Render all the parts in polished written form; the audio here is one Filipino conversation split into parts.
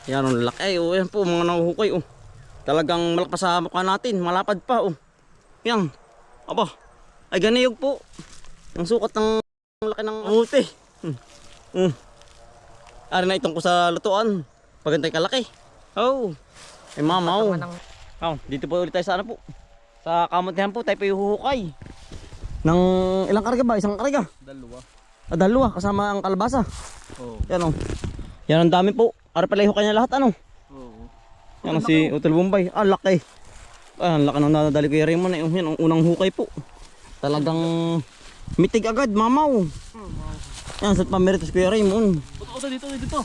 Yan ang laki. Ay, oh, yan po mga nahuhukay. Oh. Talagang malak pa sa mukha natin. Malapad pa. Oh. Yan. Aba. Ay ganiyog po. Ang sukat ng laki ng huti. Ari na itong ko sa lutuan. Pagantay kalaki. Oh. Ay mamaw. Oh, dito po ulit tayo sa ano po. Sa kamuntihan po tayo po huhukay. Ng ilang karga ba? Isang karga? Dalawa. Dalawa kasama ang kalabasa. Oo. Yan oh. Yan ang dami po. Ari pala hukay niya lahat ano. Oo. Yan si Utol Bombay. Ah, laki. Ah, laki ng nadadali ko yung Raymond. Yan ang unang hukay po. Talagang mitig agad, mamaw. Yan, sa pameritos ko yung Raymond. Dito.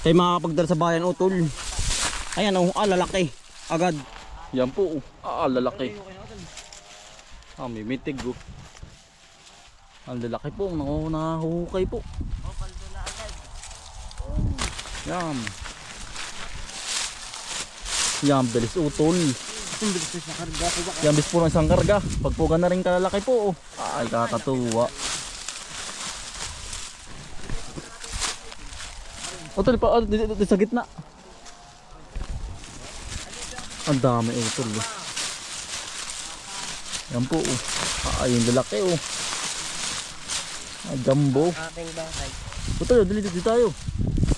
Tayo makakapagdala sa bayan, Utol. Ayan, oh, lalaki. Agad. Yan po. Lalaki. May mitig oh. Ang lalaki po. Nahuhukay po. Yan. Yan, bilis Utol. Yan, bilis po ng isang karga. Pagpugan na rin kalalaki po oh. Ay, kakatuwa. Utol pa, dito sa gitna. Ang dami Utol oh. Yan po oh. Ay, yung lalaki oh. Jumbo. Aking bakay. Utol, dito tayo.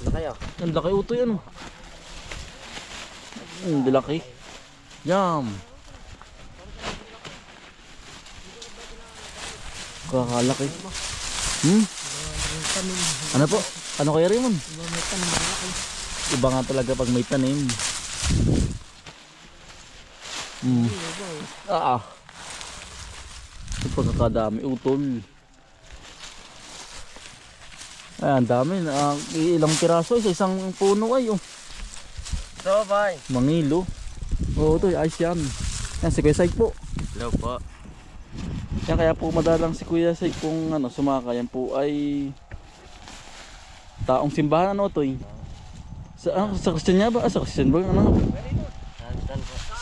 Laki ah. Ang laki Utol yan oh. Ang lalaki. Yum. Kakalaki. Ano po? Ano kaya Raymond? Iba nga talaga pag may tanim. Ito pagkakadami Utol. Ay, ang dami. Ilang piraso sa isang puno ay oh. So, bye. Mangilo. Oo, ito ayos yan. Yan si Kuya Saig po. Hello po. Yan kaya po madalang si Kuya Saig kung ano, sumaka. Yan po ay taong simbahan ano to eh. Sa Christian niya ba? Sa Christian ba? Ano?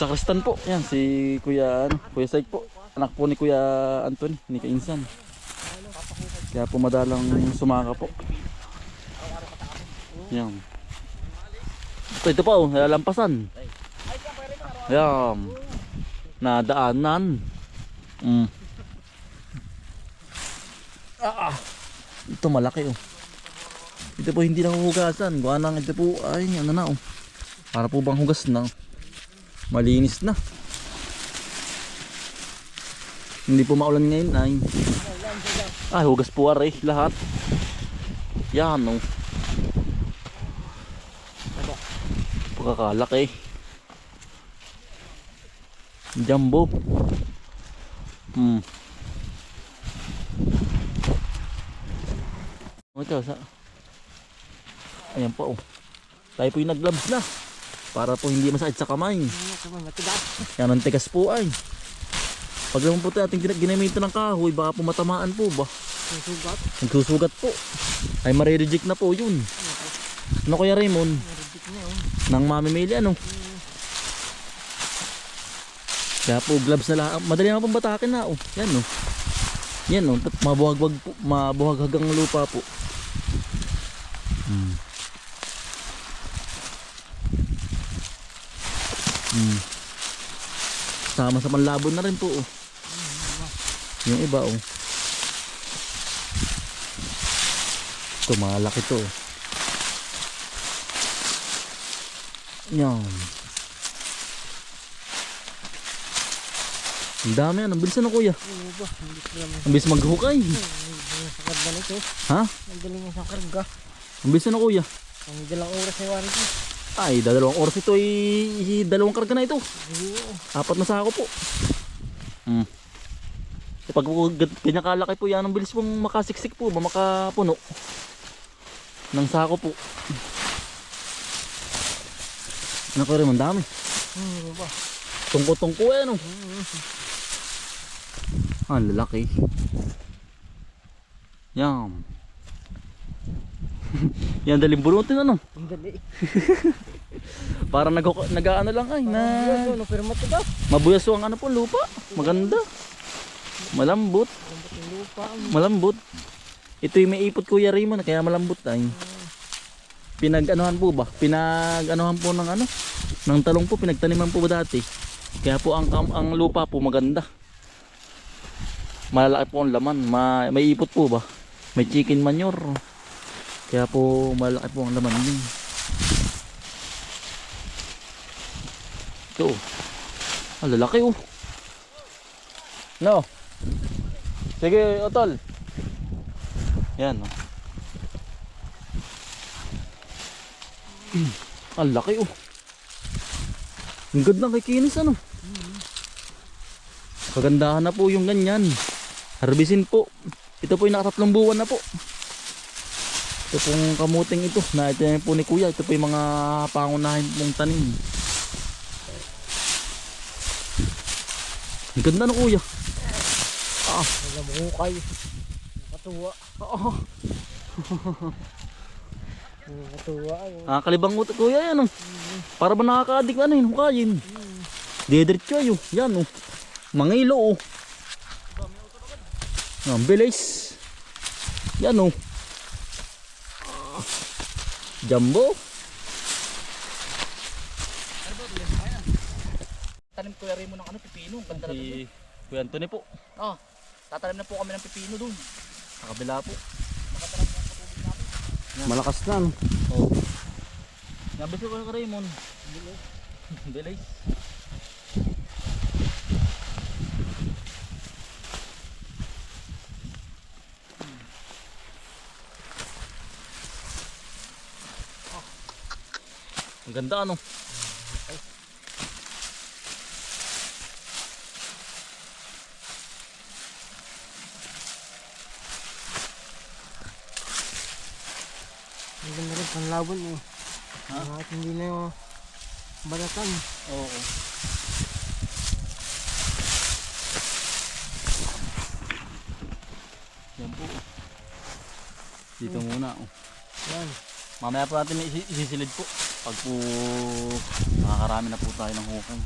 Sa Kristan po. Yan si Kuya Saig po. Anak po ni Kuya Anton, ni Kainsan. Kaya po madalang sumaka po. Yan. Ito pa oh, nalalampasan. Ayan. Nadaanan. Ito malaki oh. Ito po hindi nahuhugasan. Gawa nang ito po ay ano na oh. Para po bang hugas na. Malinis na. Hindi po maulan ngayon ay hugas po aray lahat. Yan oh. Pagkakalaki. Jumbo. Ito sa. Ayan po oh. Tayo po yung nag-gloves na. Para po hindi masakit sa kamay. Yan ang tigas po ay. Pag naman po natin ginamito ng kahoy, baka po matamaan po ba? Nagsusugat po. Ay marireject na po yun. Ano kaya Raymond? Nang mamimili ano? Kaya po gloves na lang. Madali nga pong batakin na oh. Yan oh. Yan oh. Mabuhagwag po. Mabuhaghagang lupa po. Sama sa panlabon na rin po oh. Yung iba oh. Ito malaki to oh. Yan. Ang dami yan. Ang bilis na kuya. Ang bilis maghukay. Sa karga nito. Ha? Ang galing sa karga. Ang bilis na kuya. Ang dalang oras ay wari ko. Ay, dalawang oras ito ay dalawang karga na ito. 4 na sako po. Pag ganyan kalaki po yan, ang bilis pong makasiksik po ba, makapuno ng sako po. Ano ko rin, ang dami. Tungko-tungko eh no. Ang lalaki. Yan. Yan daling bunutin ano. Ang dali. Parang nag-ano lang ay na. Pero matigas. Mabuyaso ang ano po lupa. Maganda. Malambot. Malambot. Ito yung may ipot Kuya Raymond kaya malambot ay. pinag-anuhan po ba? Pinag-anuhan po ng ano? Ng talong po, pinagtaniman po ba dati? Kaya po ang lupa po maganda. Malalaki po ang laman. May ipot po ba? May chicken manure. Kaya po malalaki po ang laman din. Ito. Ang lalaki oh. No. Sige, Otol. Yan oh. Ang laki oh. Ang ganda kay Kinis ano. Kagandahan na po yung ganyan. Harbisin po. Ito po yung nakatatlong buwan na po. Ito pong kamuting ito. Na ito po ni Kuya. Ito po yung mga pangunahin pong tanim. Ang ganda na Kuya. Wala mo hukay. Nakatuwa. Oo. Nakatuwa. Nakakalibang mo Kuya yan oh. Para ba nakaka-addict ano yun hukayin. Didiretso ayo. Yan oh. Mangilo oh. Ang bilis. Yan oh. Jumbo. Tanim Kuya Raymond ng ano, pipino. Ganda na Si Kuya Anthony po. Tatanim na po kami ng pipino doon. Sa kabila po. Malakas na no. Oh. Nabis ko kay Raymond. Bilis. Ang ganda ano. Ang ganda rin panlaban eh. At hindi na yung balatan. Oo. Yan po. Dito muna oh. Yan. Mamaya po natin isisilid po. Pag po nakakarami na po tayo ng hukay.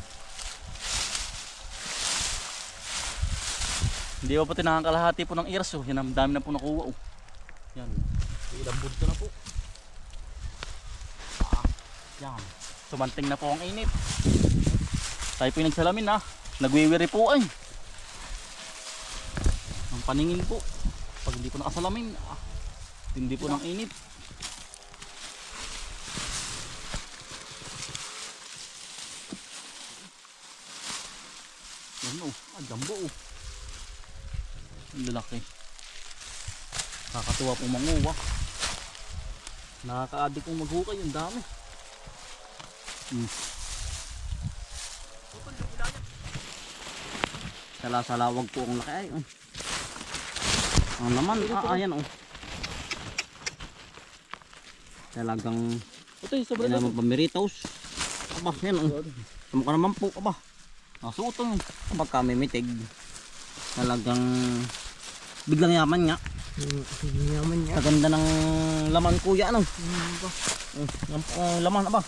Hindi pa pati nakakalahati po ng ears oh. Yan ang dami na po nakuha oh. Yan. Ilang budto na po. Yan. Sumanting na po ang init. Tayo po yung nagsalamin ha. Nagwiwiri po ay. Ang paningin po. Pag hindi po nakasalamin. Hindi po ng init. Yan o. Jumbo o. Ang lalaki. Nakakatuwa pong manguwa. Nakaka-addict pong maghukay. Ang dami. Salawag po ang laki ay. Ang laman, ayan oh. Talagang Ito yung sobrang yan naman pamiritos. Aba, yan oh. Tama ka naman po, aba. Nasuotong. Aba kami mitig. Talagang biglang yaman nga. Hindi naman niya. Sa ganda ng laman kuya ano. Laman aba.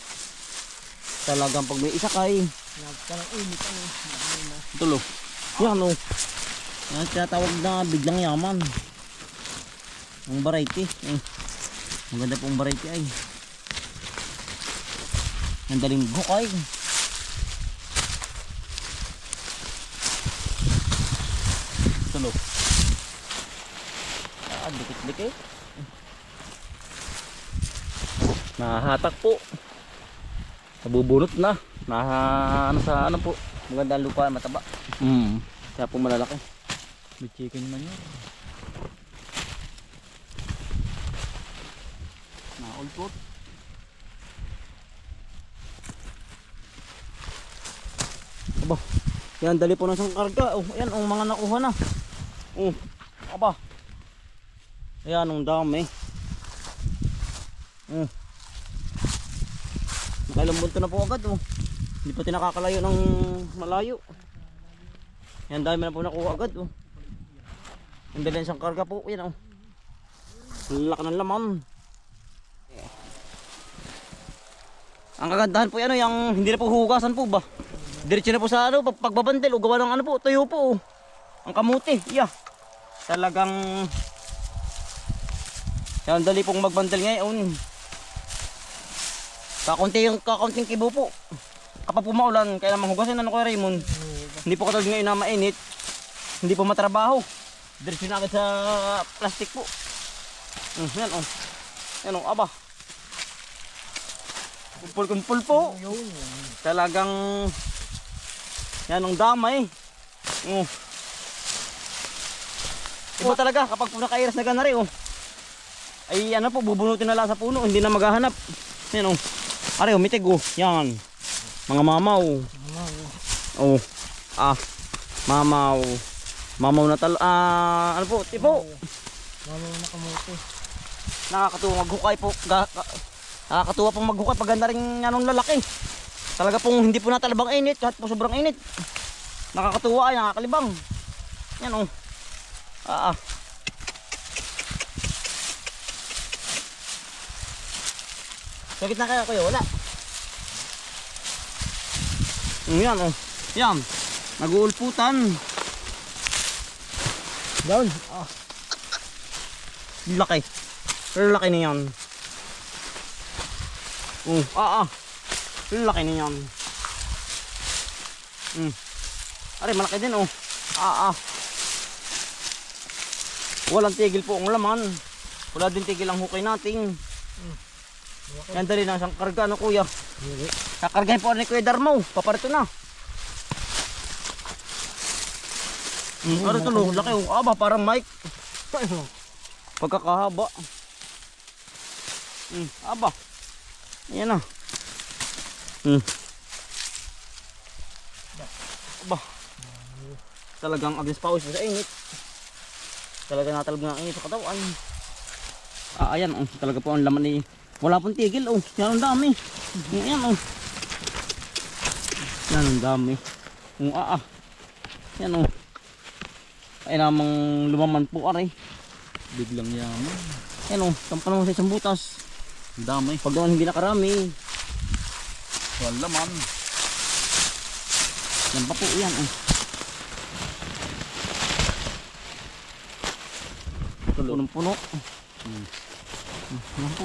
Talagang pag may isa kay Napaka ng init ano. ito lo. yan oh. Yan tinatawag na biglang yaman. Ang variety. Maganda pong variety ay. Ang daling hukay. Ito lo. Dikit-dikit. Nahahatak po. Nabubunot na. Ano sa ano po. Maganda ang lupa, mataba. Kaya po malalaki. May chicken man yun. Na-all-pot. Aba. Yan dali po na isang karga. Oh, ayan ang mga nakuha na. Oh. Aba. Ayan ang dami. Nakailang bunto na po agad oh. Hindi pati nakakalayo ng malayo. Yan dami na po nakuha agad oh. Ang dali isang karga po. Yan oh. Laki ng laman. Ang kagandahan po yan oh, yung hindi na po hugasan po ba. Diretso na po sa ano, pagbabandel o gawa ng ano po, tuyo po oh. Ang kamuti, yeah. Talagang yan dali pong magbandel ngayon. Kakaunting kibo po. Kapag pumaulan, kaya naman hugasin na Kuya Raymond. Hindi po katulad ngayon na mainit. Hindi po matrabaho. Diretso na agad sa plastic po. Yan oh. Yan oh, aba. Kumpul-kumpul po. Talagang yan ang damay. Iba talaga kapag po nakairas na ganari oh. Ay ano po, bubunutin na lang sa puno, hindi na maghahanap. Yan oh. Are oh, mitig oh. Yan. Mga mamaw. Oh. Mamaw. Mamaw na ano po, tipo. Mamaw na kamote. Nakakatuwa maghukay po. Nakakatuwa pong maghukay pag ganda rin anong lalaki. Talaga pong hindi po natalabang init kahit po sobrang init. Nakakatuwa ay nakakalibang. Yan oh. Sakit na kaya kuya, wala. Yan oh. Yan. Nag-uulputan. Down. Laki. Pero laki na yan. Laki na yan. Are, malaki din oh. Walang tigil po ang laman. Wala din tigil ang hukay natin. Yan dali na isang karga ano kuya. Kakargahin po ni Kuya Darmo. Paparito na. Ano ito no? Laki oh. Aba parang mic. Pagkakahaba. Aba. Ayan na. Aba. Talagang agnes pawis sa init. Talaga natalab ng init sa katawan. Ayan oh. Talaga po ang laman ni. Wala pong tigil oh. Yan ang dami. Ayan oh. Yan ang dami. Yan oh. Ay namang lumaman po aray. Biglang yaman. Yan oh. Tampa naman sa isang butas. Ang dami. Pag naman hindi nakarami. Walang laman. Yan pa po yan oh. Punong-puno. Yan po.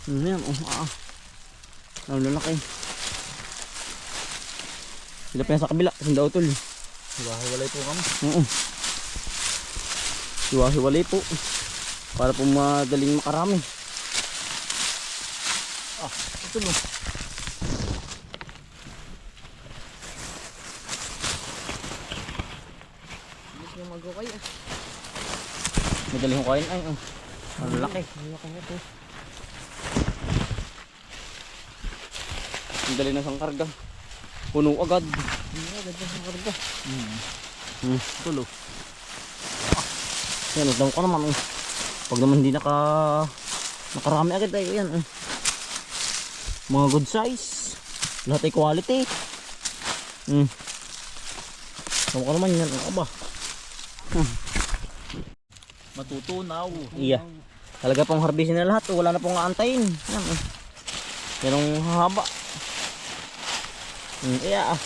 Yan oh. Ang lalaki. Sila pa yan sa kabila. Kasi daw tol. Hiwa-hiwalay po kami. Hiwa-hiwalay po. Para po madaling makarami. Ito no. Madaling hukayin ay oh. Ang lalaki. Ang dali na sang karga. Puno agad. Tulo. Yan, udang ko naman. Pag naman hindi nakarami agad ay yan. Mga good size. Lahat ay quality. Tama ko naman yan. Aba. Matutunaw. Iya. Talaga pong harbisin na lahat. Wala na pong aantayin. Yan. Yan ang hahaba. Iya.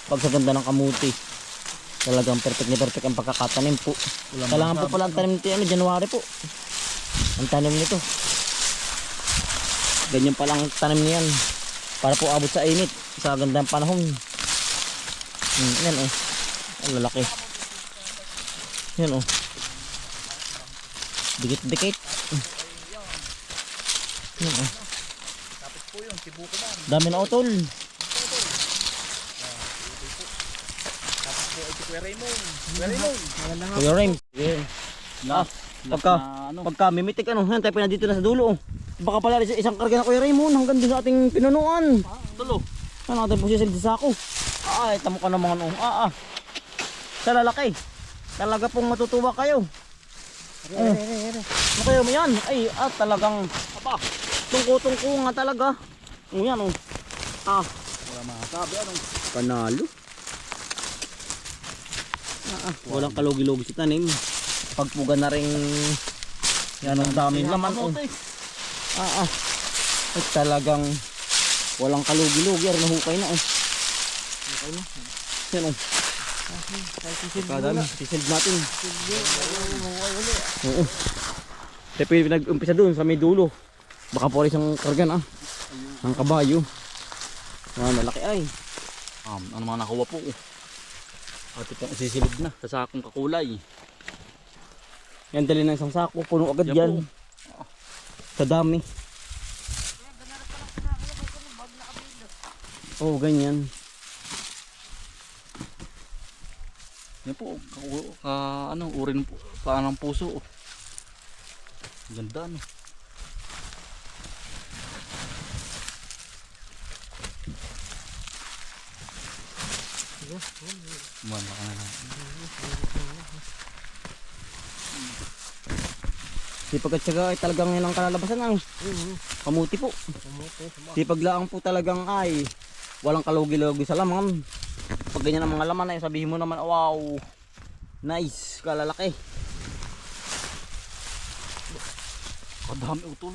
Pag sa ganda ng kamuti. Talagang perfect na perfect ang pagkakatanim po. Kailangan po pala ang tanim nito January po. Ang tanim nito. Ganyan pa lang tanim niyan. Para po abot sa init. Sa ganda ng panahon. Yan oh. Ang lalaki. Yan oh. Dikit-dikit. Yan oh. Tapos po yun, sibuko man. Dami na utol. Tapos po ay si Kuya Raymond. Kuya Raymond. Kuya Raym. Pagka mimitik yan tayo na dito na sa dulo oh. Baka pala isang karga na Kuya Raymond hanggang doon sa ating pinunuan. Tulo. Ano natin po siya sa sako. Ay, tamo ka naman oh. Sa lalaki. Talaga pong matutuwa kayo. Ano kayo mo yan? Ay, talagang tungko-tungko nga talaga. Yan oh. Wala masabi anong. Panalo. Walang kalugi-lugi sa tanim. Pagpuga na rin yan ang daming laman oh. Ay, talagang walang kalugi-lugi. Nahukay na oh. Okay na. Yan oh. Kadami, sisilb natin. Oo. Tayo pwede nag-umpisa doon sa may dulo. Baka po rin isang kargan ang kabayo. Malaki ay. Ano mga nakuha po. At itong sisilid na sa sakong kakulay. Yan dali ng isang sako. Puno agad Yan yan. po. Sa dami. Oo, ganyan. Yan po. Urin po. Paan ng puso. Ganda no. Malaki na. Sipag at syaga ay talagang yan ang kalalabasan ang kamuti po. Sipag laang po talagang ay walang kalugi-lugi sa laman. Pag ganyan ang mga laman ay sabihin mo naman, wow, nice, kalalaki. Kadami utol.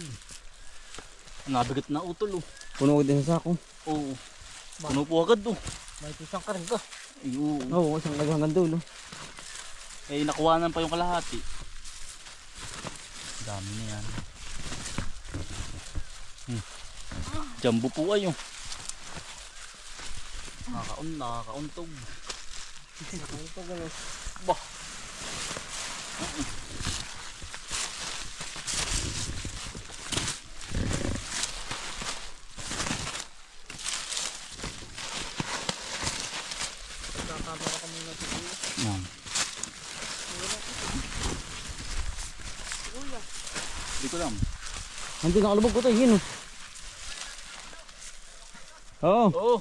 Nabigat na utol oh. Puno ko din sa sako. Oo. Puno po agad oh. May isang karga. Ay, oo. Oo, isang hanggang dulo. Eh nakuhanan pa yung kalahati. Dami na yan. Jumbo po ay oh. Nakakauntog. Nakauntog ano. Bah. Kakamera ka muna sa kuya. Yan. Hindi ko lang. Hindi nakalubog ko ito, yun oh. Oo. Oo.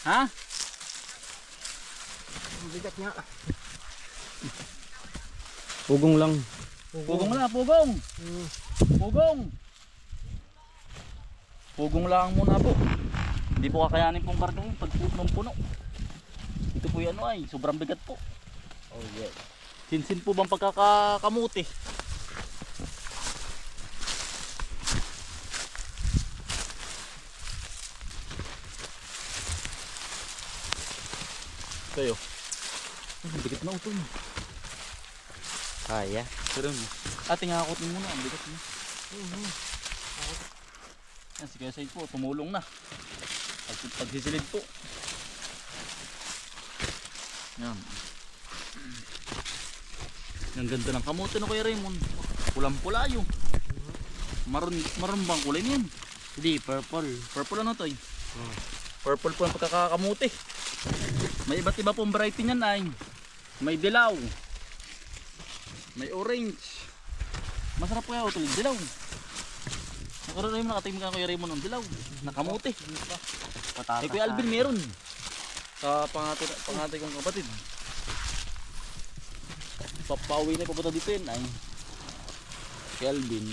Ha? Ang bigat niya. Pugong lang. Pugong lang, pugong. Pugong. Pugong lang muna po. Hindi po kakayanin pong kargang pag puno. Ito po yan ay, sobrang bigat po. Oh yeah. Sinsin po bang pagkakamuti? Kayo. Ang bigat na utol. Kaya. Pero ating hakotin muna, ang bigat niya. Yan, si Kuya Said po, tumulong na. Pagsisilid po. Yan. Ang ganda ng kamote na Kuya Raymond. Pulang-pula yun. Maroon bang kulay niyan? Hindi, purple. Purple ano to eh? Purple po ang pagkakamuti. May iba't iba pong variety niyan ay. May dilaw. May orange. Masarap kaya ito yung dilaw. Nakaroon na nakatingin ka Kuya Raymond ng dilaw. Nakamuti. Eh Kuya Alvin meron. Sa pangati kong kapatid. Papauwi na papunta dito yun ay. Kuya Alvin.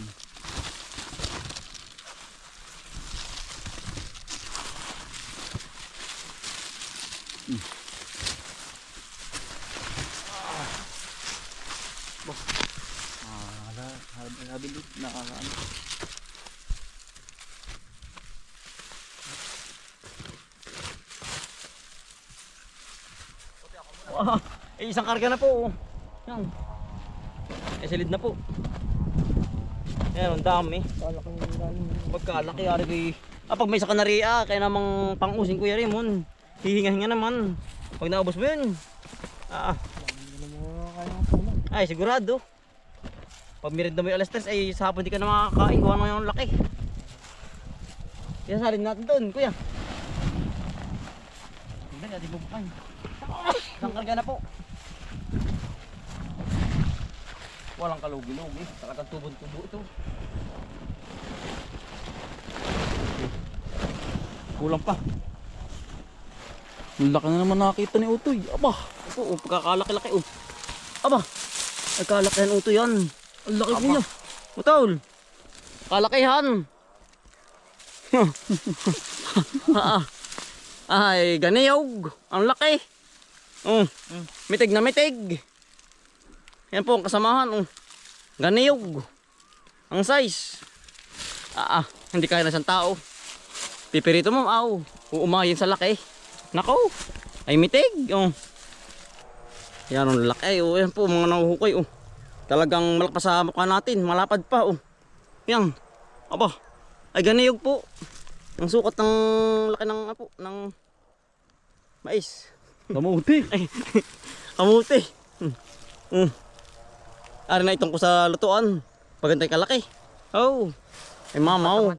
Habilit nakakaano. Isang karga na po. Yan. Silid na po. Yan, ang dami. Kalaki yung galing. Pagkalaki, ari kay... pag may sakanaria, kaya namang pang-using Kuya Raymond. Hihinga-hinga naman. Pag naubos mo yun. Hindi na mo kaya ng puno. Ay, sigurado. Pag merienda mo yung alas 3, ay sa hapon di ka na makakain. Kuha mo yung laki. Isasalin natin doon, Kuya. Hindi na, di mo bukain. Isang karga na po. Walang kalugi-lugi. Sakatang tubon-tubo ito. Kulang pa. Ang laki na naman nakita ni Utoy. Aba. Ito, pagkakalaki-laki. Aba, ay kalakihan uto yan. Ang laki po niya. Utol, kalakihan. Ay, ganiyog. Ang laki. Mitig na mitig. Yan po ang kasamahan. Ganiyog. Ang size. Hindi kaya na isang tao. Pipirito mo, uumayin sa laki. Nako, ay mitig. Yan ang laki. Yan po mga nahuhukay. Talagang malakas sa mukha natin, malapad pa oh. Yan. Aba. Ay ganiyog po. Ang sukat ng laki ng apo ng mais. Kamuti. Ay. Kamuti. Ari na itong ko sa lutuan. Pagantay kalaki. Oh. Ay mamaw.